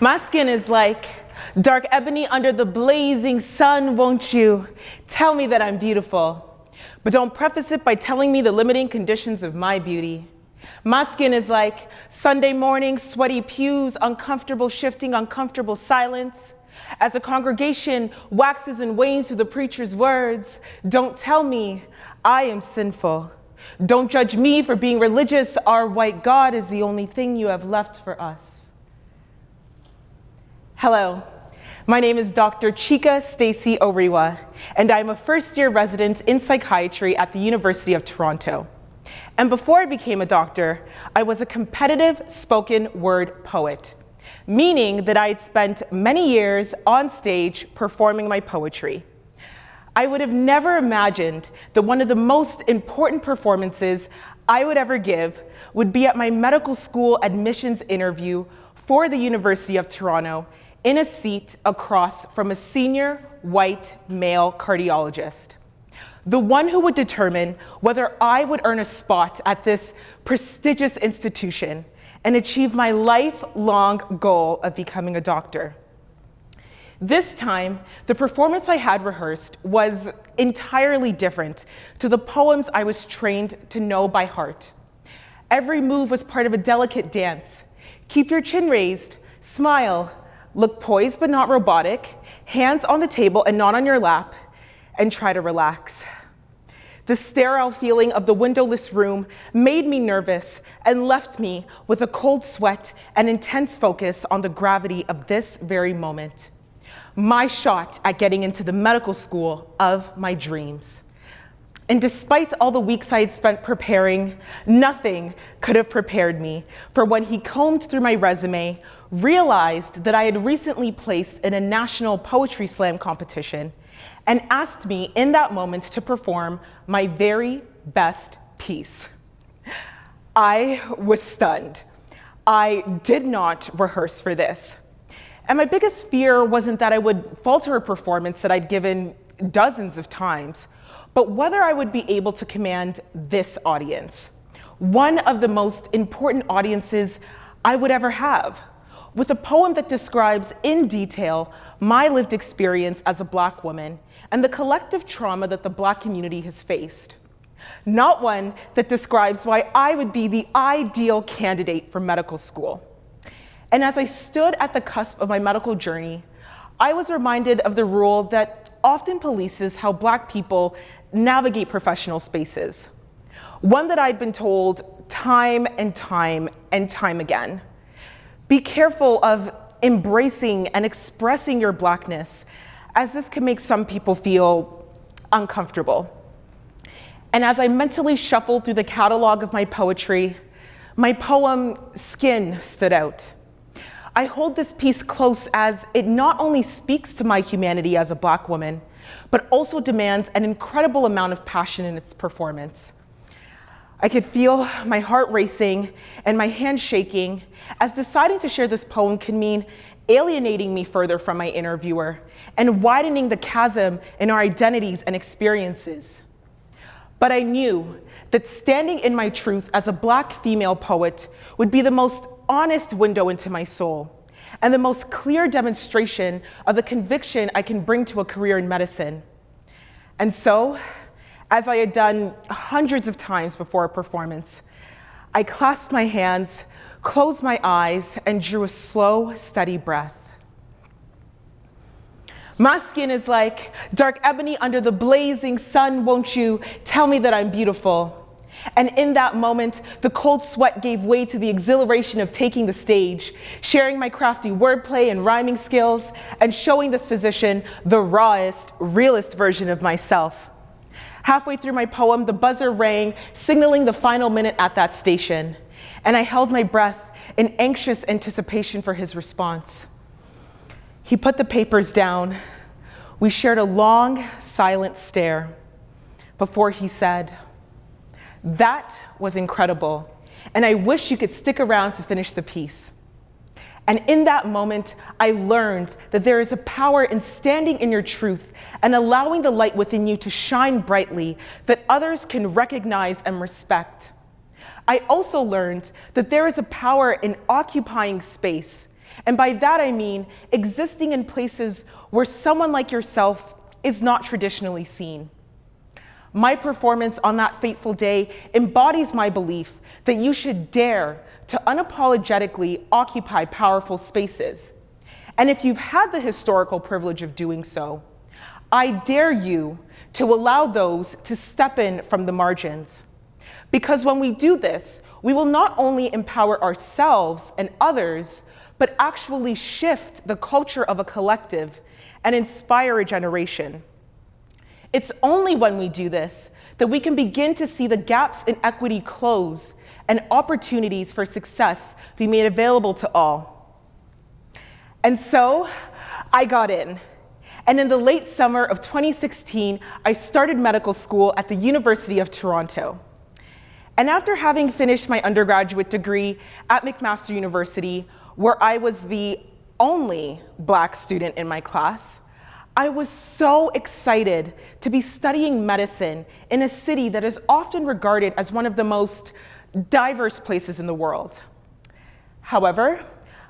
My skin is like dark ebony under the blazing sun. Won't you tell me that I'm beautiful? But don't preface it by telling me the limiting conditions of my beauty. My skin is like Sunday morning, sweaty pews, uncomfortable shifting, uncomfortable silence. As a congregation waxes and wanes to the preacher's words, don't tell me I am sinful. Don't judge me for being religious. Our white God is the only thing you have left for us. Hello, my name is Dr. Chika Stacy Oriuwa, and I'm a first-year resident in psychiatry at the University of Toronto. And before I became a doctor, I was a competitive spoken word poet, meaning that I had spent many years on stage performing my poetry. I would have never imagined that one of the most important performances I would ever give would be at my medical school admissions interview for the University of Toronto in a seat across from a senior white male cardiologist, the one who would determine whether I would earn a spot at this prestigious institution and achieve my lifelong goal of becoming a doctor. This time, the performance I had rehearsed was entirely different to the poems I was trained to know by heart. Every move was part of a delicate dance. Keep your chin raised, smile, look poised but not robotic, hands on the table and not on your lap, and try to relax. The sterile feeling of the windowless room made me nervous and left me with a cold sweat and intense focus on the gravity of this very moment. My shot at getting into the medical school of my dreams. And despite all the weeks I had spent preparing, nothing could have prepared me for when he combed through my resume, realized that I had recently placed in a national poetry slam competition, and asked me in that moment to perform my very best piece. I was stunned. I did not rehearse for this. And my biggest fear wasn't that I would falter a performance that I'd given dozens of times, but whether I would be able to command this audience, one of the most important audiences I would ever have, with a poem that describes in detail my lived experience as a Black woman and the collective trauma that the Black community has faced. Not one that describes why I would be the ideal candidate for medical school. And as I stood at the cusp of my medical journey, I was reminded of the rule that often polices how Black people navigate professional spaces. One that I'd been told time and time and time again. Be careful of embracing and expressing your Blackness, as this can make some people feel uncomfortable. And as I mentally shuffled through the catalog of my poetry, my poem Skin stood out. I hold this piece close as it not only speaks to my humanity as a Black woman, but also demands an incredible amount of passion in its performance. I could feel my heart racing and my hands shaking, as deciding to share this poem can mean alienating me further from my interviewer and widening the chasm in our identities and experiences. But I knew that standing in my truth as a Black female poet would be the most honest window into my soul and the most clear demonstration of the conviction I can bring to a career in medicine. And so, as I had done hundreds of times before a performance, I clasped my hands, closed my eyes, and drew a slow, steady breath. My skin is like dark ebony under the blazing sun. Won't you tell me that I'm beautiful? And in that moment, the cold sweat gave way to the exhilaration of taking the stage, sharing my crafty wordplay and rhyming skills, and showing this physician the rawest, realest version of myself. Halfway through my poem, the buzzer rang, signaling the final minute at that station, and I held my breath in anxious anticipation for his response. He put the papers down. We shared a long, silent stare before he said, "That was incredible, and I wish you could stick around to finish the piece." And in that moment, I learned that there is a power in standing in your truth and allowing the light within you to shine brightly that others can recognize and respect. I also learned that there is a power in occupying space And by that I mean existing in places where someone like yourself is not traditionally seen. My performance on that fateful day embodies my belief that you should dare to unapologetically occupy powerful spaces. And if you've had the historical privilege of doing so, I dare you to allow those to step in from the margins. Because when we do this, we will not only empower ourselves and others, but actually shift the culture of a collective and inspire a generation. It's only when we do this that we can begin to see the gaps in equity close and opportunities for success be made available to all. And so I got in. And in the late summer of 2016, I started medical school at the University of Toronto. And after having finished my undergraduate degree at McMaster University, where I was the only Black student in my class, I was so excited to be studying medicine in a city that is often regarded as one of the most diverse places in the world. However,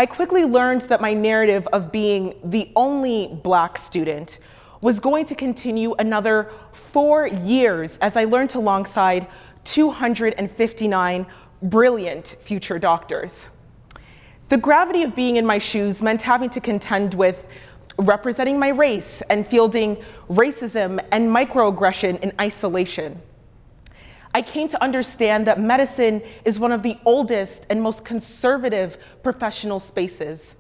I quickly learned that my narrative of being the only Black student was going to continue another 4 years as I learned alongside 259 brilliant future doctors. The gravity of being in my shoes meant having to contend with representing my race and fielding racism and microaggression in isolation. I came to understand that medicine is one of the oldest and most conservative professional spaces.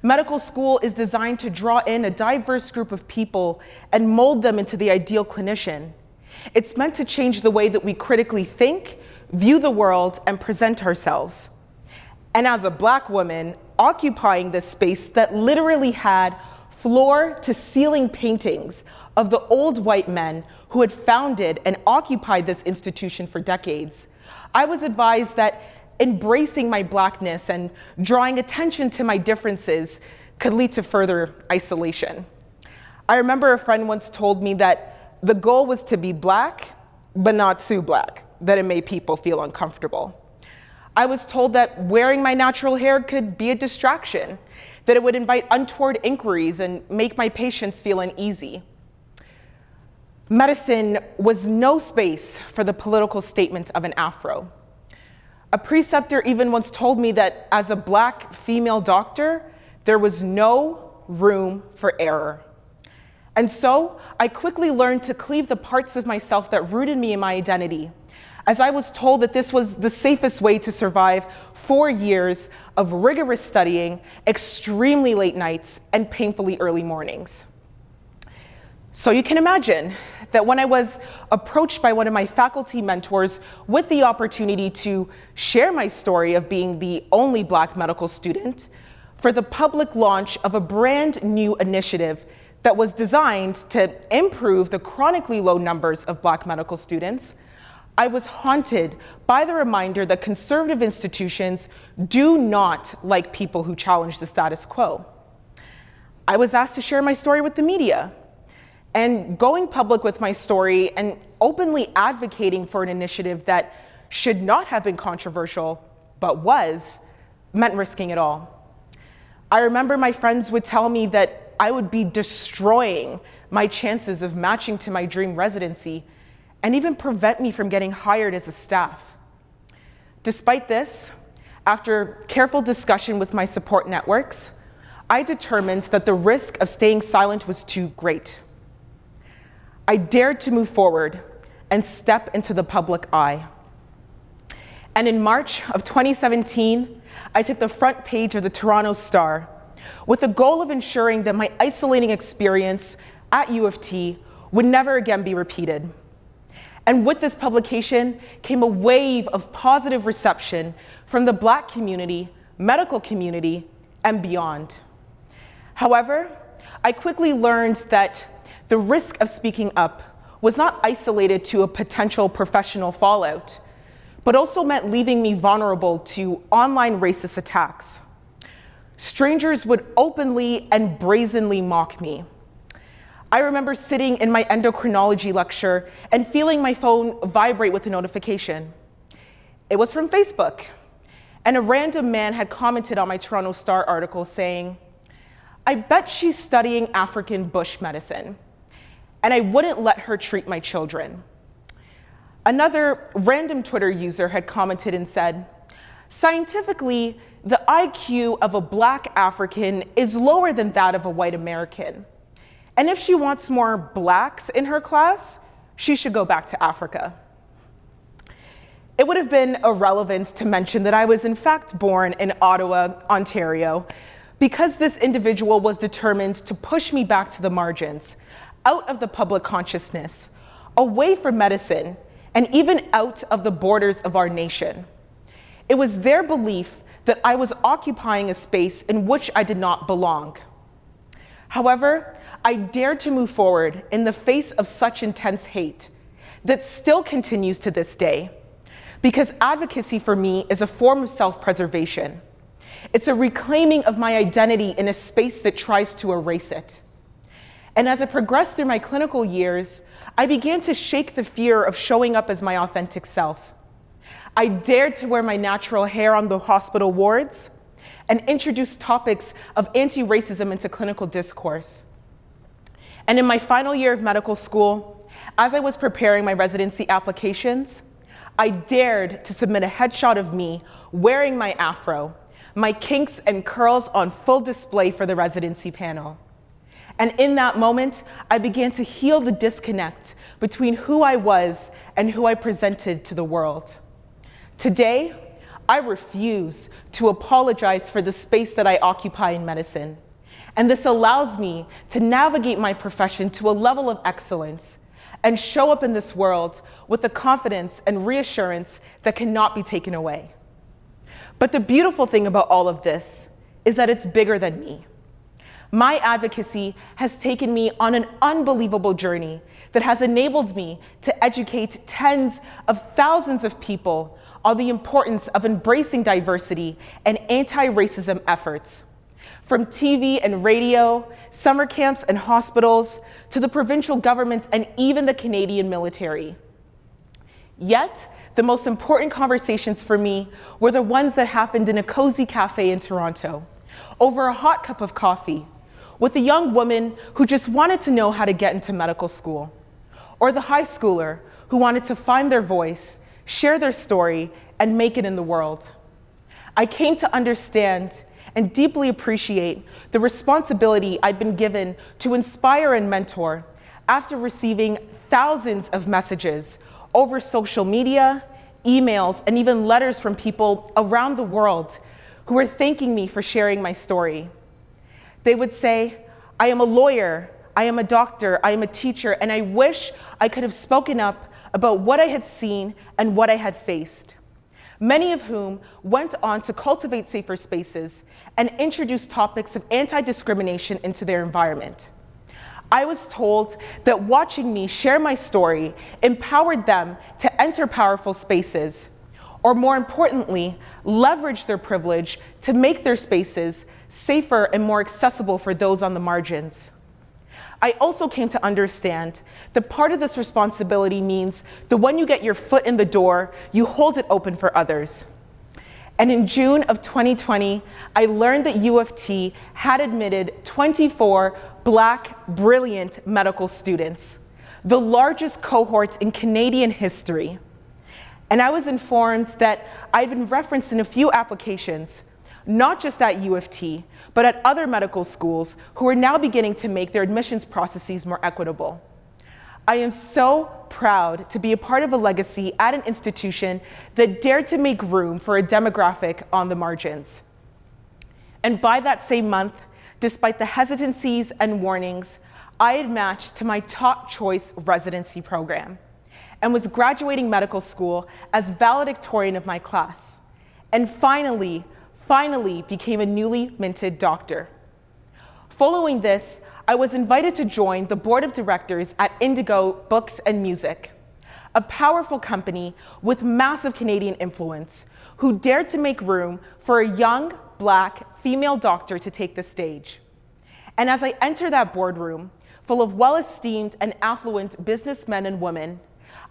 Medical school is designed to draw in a diverse group of people and mold them into the ideal clinician. It's meant to change the way that we critically think, view the world, and present ourselves. And as a Black woman, occupying this space that literally had floor-to-ceiling paintings of the old white men who had founded and occupied this institution for decades, I was advised that embracing my Blackness and drawing attention to my differences could lead to further isolation. I remember a friend once told me that the goal was to be Black, but not too Black, that it made people feel uncomfortable. I was told that wearing my natural hair could be a distraction, that it would invite untoward inquiries and make my patients feel uneasy. Medicine was no space for the political statement of an afro. A preceptor even once told me that as a Black female doctor, there was no room for error. And so I quickly learned to cleave the parts of myself that rooted me in my identity, as I was told that this was the safest way to survive 4 years of rigorous studying, extremely late nights, and painfully early mornings. So you can imagine that when I was approached by one of my faculty mentors with the opportunity to share my story of being the only Black medical student for the public launch of a brand new initiative that was designed to improve the chronically low numbers of Black medical students, I was haunted by the reminder that conservative institutions do not like people who challenge the status quo. I was asked to share my story with the media, and going public with my story and openly advocating for an initiative that should not have been controversial, but was, meant risking it all. I remember my friends would tell me that I would be destroying my chances of matching to my dream residency and even prevent me from getting hired as a staff. Despite this, after careful discussion with my support networks, I determined that the risk of staying silent was too great. I dared to move forward and step into the public eye. And in March of 2017, I took the front page of the Toronto Star with the goal of ensuring that my isolating experience at U of T would never again be repeated. And with this publication came a wave of positive reception from the Black community, medical community, and beyond. However, I quickly learned that the risk of speaking up was not isolated to a potential professional fallout, but also meant leaving me vulnerable to online racist attacks. Strangers would openly and brazenly mock me. I remember sitting in my endocrinology lecture and feeling my phone vibrate with a notification. It was from Facebook, and a random man had commented on my Toronto Star article saying, "I bet she's studying African bush medicine, and I wouldn't let her treat my children." Another random Twitter user had commented and said, "Scientifically, the IQ of a Black African is lower than that of a white American. And if she wants more Blacks in her class, she should go back to Africa." It would have been irrelevant to mention that I was in fact born in Ottawa, Ontario, because this individual was determined to push me back to the margins, out of the public consciousness, away from medicine, and even out of the borders of our nation. It was their belief that I was occupying a space in which I did not belong. However, I dared to move forward in the face of such intense hate that still continues to this day, because advocacy for me is a form of self-preservation. It's a reclaiming of my identity in a space that tries to erase it. And as I progressed through my clinical years, I began to shake the fear of showing up as my authentic self. I dared to wear my natural hair on the hospital wards and introduce topics of anti-racism into clinical discourse. And in my final year of medical school, as I was preparing my residency applications, I dared to submit a headshot of me wearing my afro, my kinks and curls on full display for the residency panel. And in that moment, I began to heal the disconnect between who I was and who I presented to the world. Today, I refuse to apologize for the space that I occupy in medicine. And this allows me to navigate my profession to a level of excellence and show up in this world with the confidence and reassurance that cannot be taken away. But the beautiful thing about all of this is that it's bigger than me. My advocacy has taken me on an unbelievable journey that has enabled me to educate tens of thousands of people on the importance of embracing diversity and anti-racism efforts. From TV and radio, summer camps and hospitals, to the provincial government and even the Canadian military. Yet, the most important conversations for me were the ones that happened in a cozy cafe in Toronto, over a hot cup of coffee, with a young woman who just wanted to know how to get into medical school, or the high schooler who wanted to find their voice, share their story, and make it in the world. I came to understand and deeply appreciate the responsibility I'd been given to inspire and mentor after receiving thousands of messages over social media, emails, and even letters from people around the world who were thanking me for sharing my story. They would say, "I am a lawyer, I am a doctor, I am a teacher, and I wish I could have spoken up about what I had seen and what I had faced." Many of whom went on to cultivate safer spaces and introduce topics of anti-discrimination into their environment. I was told that watching me share my story empowered them to enter powerful spaces, or more importantly, leverage their privilege to make their spaces safer and more accessible for those on the margins. I also came to understand that part of this responsibility means that when you get your foot in the door, you hold it open for others. And in June of 2020, I learned that U of T had admitted 24 Black, brilliant medical students, the largest cohort in Canadian history. And I was informed that I'd been referenced in a few applications, not just at U of T, but at other medical schools who are now beginning to make their admissions processes more equitable. I am so proud to be a part of a legacy at an institution that dared to make room for a demographic on the margins. And by that same month, despite the hesitancies and warnings, I had matched to my top choice residency program and was graduating medical school as valedictorian of my class, and finally became a newly minted doctor. Following this, I was invited to join the board of directors at Indigo Books and Music, a powerful company with massive Canadian influence who dared to make room for a young, Black, female doctor to take the stage. And as I enter that boardroom, full of well-esteemed and affluent businessmen and women,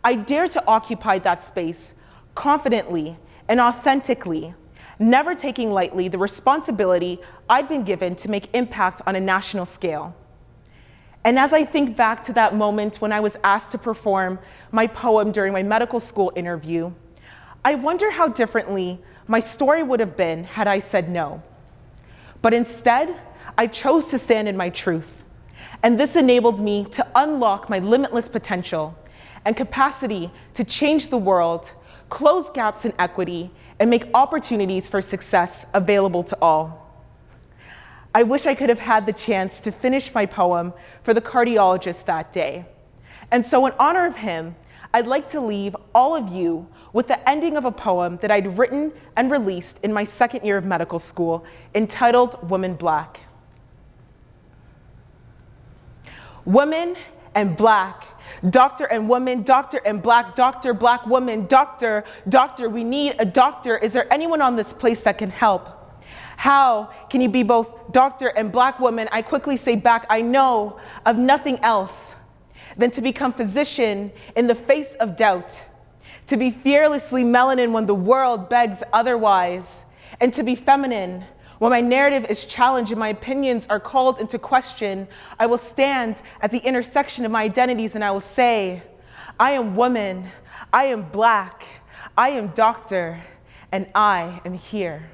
I dare to occupy that space confidently and authentically, never taking lightly the responsibility I'd been given to make impact on a national scale. And as I think back to that moment when I was asked to perform my poem during my medical school interview, I wonder how differently my story would have been had I said no. But instead, I chose to stand in my truth. And this enabled me to unlock my limitless potential and capacity to change the world, close gaps in equity, and make opportunities for success available to all. I wish I could have had the chance to finish my poem for the cardiologist that day. And so in honor of him, I'd like to leave all of you with the ending of a poem that I'd written and released in my second year of medical school, entitled Woman Black. Woman and black, doctor and woman, doctor and black woman, doctor, we need a doctor. Is there anyone on this place that can help? How can you be both doctor and black woman? I quickly say back, I know of nothing else than to become physician in the face of doubt, to be fearlessly melanin when the world begs otherwise, and to be feminine when my narrative is challenged and my opinions are called into question. I will stand at the intersection of my identities and I will say, I am woman, I am black, I am doctor, and I am here.